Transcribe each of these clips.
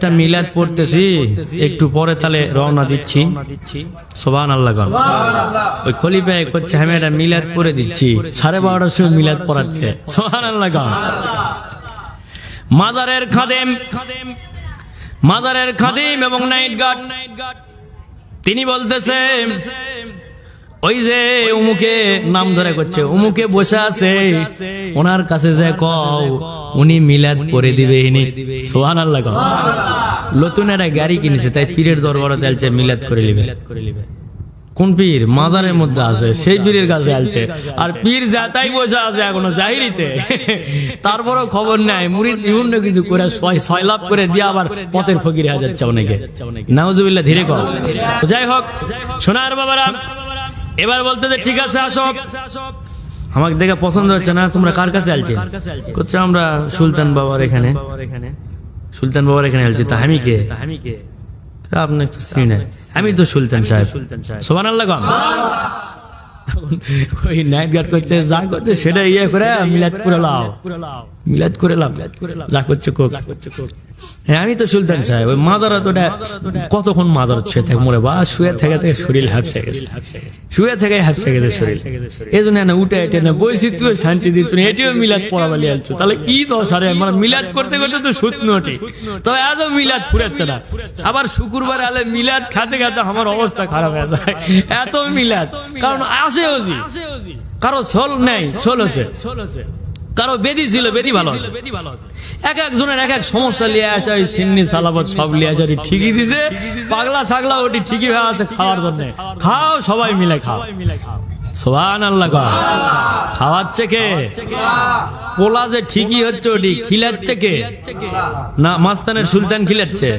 একটা মিলাদ পড়তেছি, একটু পরে তাহলে রওনা দিচ্ছি। সুবহানাল্লাহ। ওই খলিফা করছে আমি একটা মিলাদ পড়ে দিচ্ছি, 12:30টার সময় মিলাদ পড়াচ্ছে। সুবহানাল্লাহ। মাজারের খাদিম এবং নাইট গার্ড তিনি বলতেছে ওই যে উমুকে নাম ধরে করছে, উমুকে বসে আছে, ওনার কাছে যে কও উনি মিলাদ পড়ে দিবে। সুবহানাল্লাহ। নতুন একটা গাড়ি কিনেছে, তাই পীরের দরবারে চলছে মিলাদ করে নিবে। কোন পীর? মাজারের মধ্যে আছে, সেই পীরের কাছে আলছে। আর পীর যাতাই বসে আছে এখনো জাহিরিতে, তারপরও খবর নাই। মুরিদ বিভিন্ন কিছু করে ছয় লাভ করে দিয়ে আবার পথের ফকির হয়ে যাচ্ছে অনেকে। নাউজুবিল্লাহ। ধীরে কর। যাই হোক সোনার বাবারা, এবার বলতে যে ঠিক আছে আসো, আমাকে দেখে পছন্দ হচ্ছে না, তোমরা কার কাছে আলছে? কোথায়? আমরা সুলতান বাবার এখানে। সুলতান বাবার এখানে আলছি। তা আমি কে? আপনার তো স্ত্রী নাই। আমি তো সুলতান সাহেব। সুবহানাল্লাহ। ওই নাইট গার্ড করছে, যা করছে সেটা ইয়ে করে মিলাদ করে লাও, মিলাদ করে লাও, যা করছে কোক। হ্যাঁ আমি তো সুলতান সাহেব। ওই মাজারা তো কতক্ষণ মাজার ছুঁয়ে থাকে মরে বা শুয়ে থেকে থেকে শরীর হাফসে গেছে, শুয়ে থেকে হাফসে গেছে শরীর। এই জন্য না উঠে এটে না বইছি, তুই শান্তি দিচ্ছ না, এটিও মিলাদ পড়াবালি আলছো। তাহলে কি দোষ? আরে মানে মিলাদ করতে করতে তো সুতনটি, তবে আজও মিলাদ ফুরাচ্ছে না। আবার শুক্রবার আলে মিলাদ খাতে খাতে আমার অবস্থা খারাপ হয়ে যায়, এত মিলাদ। কারণ আসে ওজি, কারো সোল নেই, সোল হচ্ছে, কারো বেদি ছিল, বেদি ভালো আছে। এক একজনের এক এক সমস্যা লিয়ে আসে, ওই সিন্নি সালাবত সব লিয়ে আসে। ঠিকই দিছে, পাগলা ছাগলা ওটি ঠিকই হয়ে আছে খাওয়ার জন্য। খাও সবাই মিলে খাও। সুবহানাল্লাহ। খাওয়াচ্ছে কে? পোলা যে ঠিকই হচ্ছে ওটি খিলাচ্ছে কে? না মাস্তানের সুলতান খিলাচ্ছে।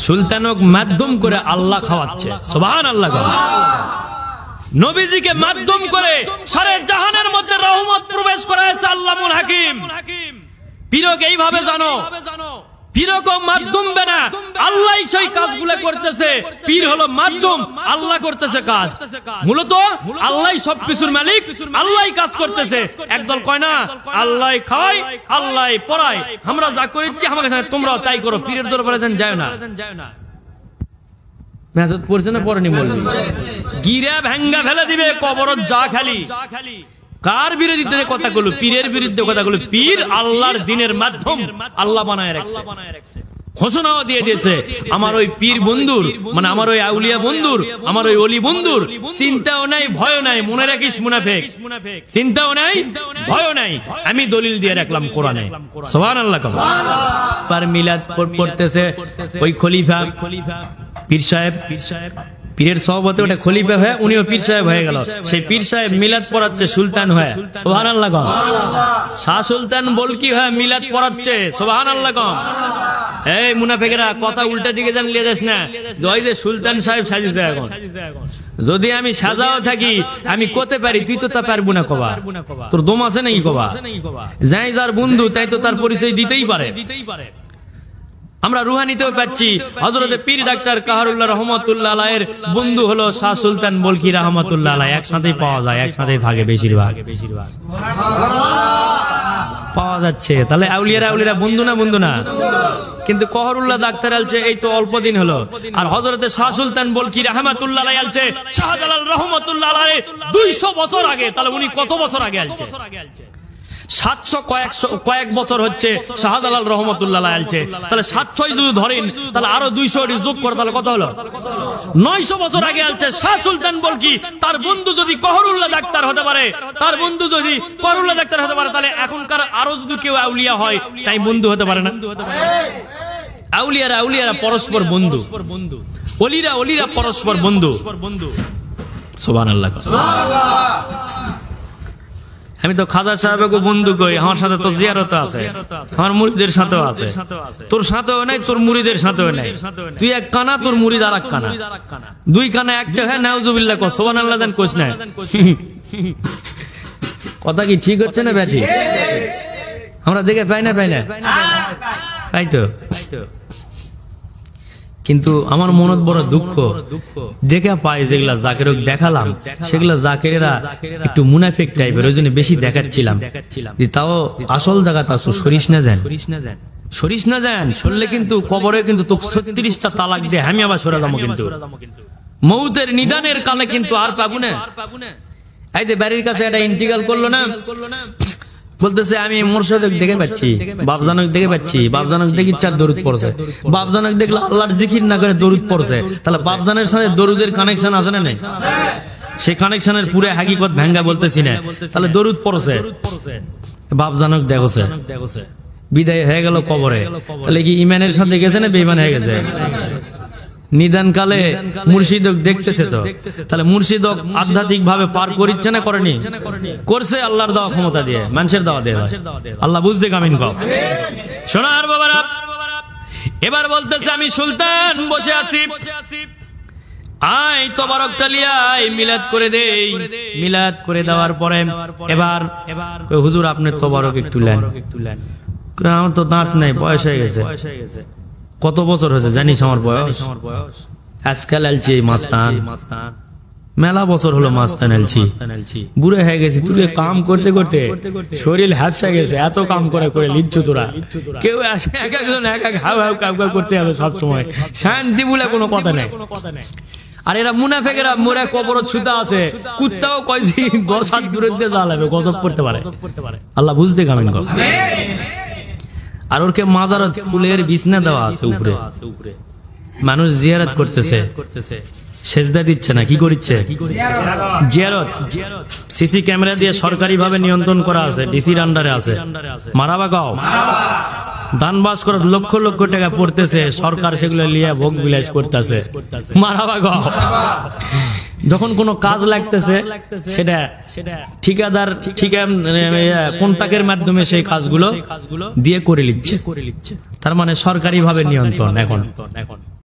সুলতানক মাধ্যম করে আল্লাহ খাওয়াচ্ছে। সুবহানাল্লাহ। নবীজিকে মাধ্যম করে সারে জাহানের মধ্যে রহমত প্রবেশ করাইছে আল্লামুল হাকিম। পীরক এইভাবে জানো, পীরকও মাধ্যম বেনা, আল্লাহ সেই কাজগুলো করতেছে। পীর হলো মাধ্যম, আল্লাহ করতেছে কাজ। মূলত আল্লাহ সবকিছুর মালিক, আল্লাহ কাজ করতেছে। একদল কয় না আল্লাহ খাওয়াই, আল্লাহ পড়ায়, আমরা যা করেছি আমাকে তোমরাও তাই করো, পীরের দরবারে যায় না। মেজাজ পড়ছে না পড়েনি বলবি, গিরা ভাঙ্গা ফেলে দিবে কবর যা খালি। কার বিরোধিতা কথা গুলো? পীরের বিরুদ্ধে কথা গুলো। পীর আল্লাহর দিনের মাধ্যম, আল্লাহ বানায় রাখছে। ঘোষণাও দিয়ে দিয়েছে আমার ওই পীর বন্ধুর, মানে আমার ওই আউলিয়া বন্ধুর, আমার ওই অলি বন্ধুর চিন্তাও নাই, ভয় নাই। মনে রাখিস মুনাফিক, চিন্তাও নাই, ভয় নাই। আমি দলিল দিয়ে রাখলাম কোরআনে। সুবহানাল্লাহ। পার মিলাদ পড়তেছে ওই খলিফা পীর সাহেব, পীরের সহবতে ওটা খলিফা হয়ে উনিও পীর সাহেব হয়ে গেল। সেই পীর সাহেব মিলাদ পড়াচ্ছে সুলতান হয়ে। সুবহানাল্লাহ। শাহ সুলতান বলকি হয়ে মিলাদ পড়াচ্ছে। সুবহানাল্লাহ। এই মুনাফিকেরা কথা উল্টা দিকে জানলিয়ে যাস না। ওই যে সুলতান সাহেব সাজিছে এখন, যদি আমি সাজাও থাকি আমি করতে পারি, তুই তো তা পারবো না কবা। তোর দম আছে নাকি কবা? যাই যার বন্ধু তাই তো তার পরিচয় দিতেই পারে। আমরা রুহানিতেও পাচ্ছি হযরতে পীর ডাক্তার কাহারুল্লাহ রহমাতুল্লাহ আলাইহির বন্ধু হলো শাহ সুলতান বলকি রহমাতুল্লাহ আলাইহি। একসাথেই পাওয়া যায়, একসাথেই থাকে বেশিরভাগ পাওয়া যাচ্ছে। তাহলে আউলিয়ারা বন্ধু না? বন্ধু না। কিন্তু কাহারুল্লাহ ডাক্তার আলছে এই তো অল্প দিন হলো, আর হযরতে শাহ সুলতান বলকি রহমাতুল্লাহ আলাইহি আলছে শাহজালাল রহমাতুল্লাহ আলাইহি 200 বছর আগে। তাহলে উনি কত বছর আগে আলছে? 700 কয়েক বছর হচ্ছে শাহজালাল রহমাতুল্লাহ আলাইহি আলছে। তাহলে 700 যদি ধরেন, তাহলে আরো 200 যোগ করে তাহলে কত হলো? 900 বছর আগে আলছে শাহ সুলতান বলকি। তার বন্ধু যদি কাহারুল্লাহ ডাক্তার হতে পারে, তার বন্ধু যদি কাহারুল্লাহ ডাক্তার হতে পারে, তাহলে এখনকার আরো যদি কেউ আউলিয়া হয় তাই বন্ধু হতে পারে না? আউলিয়ারা পরস্পর বন্ধু, ওলিরা পরস্পর বন্ধু। সুবহানাল্লাহ। আমি তো খাজা সাহেবকে বন্ধু কই, আমার সাথে তো জিয়ারত আছে, আমার মুরিদের সাথেও আছে। তোর সাথেও নাই, তোর মুরিদের সাথেও নাই। তুই এক কানা, তোর মুরিদ আর এক কানা। দুই কানা একটা হয় নাউজুবিল্লাহ কো। সুবহানাল্লাহ দেন কোস না। কথা কি ঠিক হচ্ছে না ব্যাটি? আমরা দেখে পাই না তাই তো। কিন্তু আমার মনত বড় দুঃখ, দেখে পাই যেগুলা জাকেরক দেখালাম সেগুলা জাকেরেরা একটু মুনাফিক টাইপের, ওই জন্য বেশি দেখাচ্ছিলাম। তাও আসল জায়গাতে আসো, সরিস না যান, সরিস না যান, সরলে কিন্তু কবরে কিন্তু তো 36টা তালাক দিয়ে আমি আবার সরে যাবো, কিন্তু মৌতের নিদানের কালে কিন্তু আর পাবো না। এই যে বাড়ির কাছে একটা ইন্টিকাল করলো না, বলতেছে আমি মোরশেদক দেখে পাচ্ছি, বাপজানক দেখে পাচ্ছি, বাপজানক দেখি 4 দরুদ পড়ছে, বাপজানক দেখলে আল্লাহর জিকির না করে দরুদ পড়ছে, তাহলে বাপজানের সাথে দরুদের কানেকশন আছে না নাই? সেই কানেকশনের পুরো হাকিকত ভাঙ্গা বলতেছি না, তাহলে দরুদ পড়ছে, বাপজানক দেখছে, বিদায় হয়ে গেল কবরে, তাহলে কি ইমানের সাথে গেছে না বেঈমান হয়ে গেছে? নিদান কালে মুর্শিদক দেখতেছে, তো তাহলে মুর্শিদক আধ্যাত্মিক ভাবে পার করিচ্ছে না করেনি? করছে, আল্লাহর দেওয়া ক্ষমতা দিয়ে, মানুষের দেওয়া দিয়ে। আল্লাহ বুঝতে কামিন কও। সোনার বাবারা, এবার বলতেছে আমি সুলতান বসে আছি, আয় তবারকটা লিয়াই মিলাদ করে দেই। মিলাদ করে দেওয়ার পরে এবার হুজুর আপনি তবারক একটু নেন। আমার তো দাঁত নাই, বয়স হয়ে গেছে। কত বছর হয়েছে জানিস আমার বয়স? আজকাল আলছি মাস্তান, মেলা বছর হলো মাস্তান আলছি, বুড়ে হয়ে গেছি। তুই কাম করতে করতে শরীর হ্যাপসা গেছে, এত কাম করে করে লিচ্ছ তোরা। কেউ আসে এক একজন এক এক হাউ হাউ কাম করতে আছে সব সময়, শান্তি বলে কোনো কথা নেই। আর এরা মুনাফেকেরা মোরা কবর ছুতা আছে, কুত্তাও কইছি 10 হাত দূরে দিয়ে জ্বালাবে, গজব করতে পারে। আল্লাহ বুঝতে কামিন কর। আর ওরকে মাজারত ফুলের বিছনা দেওয়া আছে উপরে, মানুষ জিয়ারত করতেছে, সেজদা দিচ্ছে না, কি করছে? জিয়ারত। সিসি ক্যামেরা দিয়ে সরকারি ভাবে নিয়ন্ত্রণ করা আছে, ডিসির আন্ডারে আছে। মারাবা গাও, দান বাস করে লক্ষ লক্ষ টাকা পড়তেছে, সরকার সেগুলো লিয়ে ভোগ বিলাস করতেছে। মারাবা গাও। যখন কোনো কাজ লাগতেছে সেটা ঠিকাদার কন্ট্রাক্টের মাধ্যমে সেই কাজগুলো দিয়ে করে নিচ্ছে, তার মানে সরকারি ভাবে নিয়ন্ত্রণ এখন।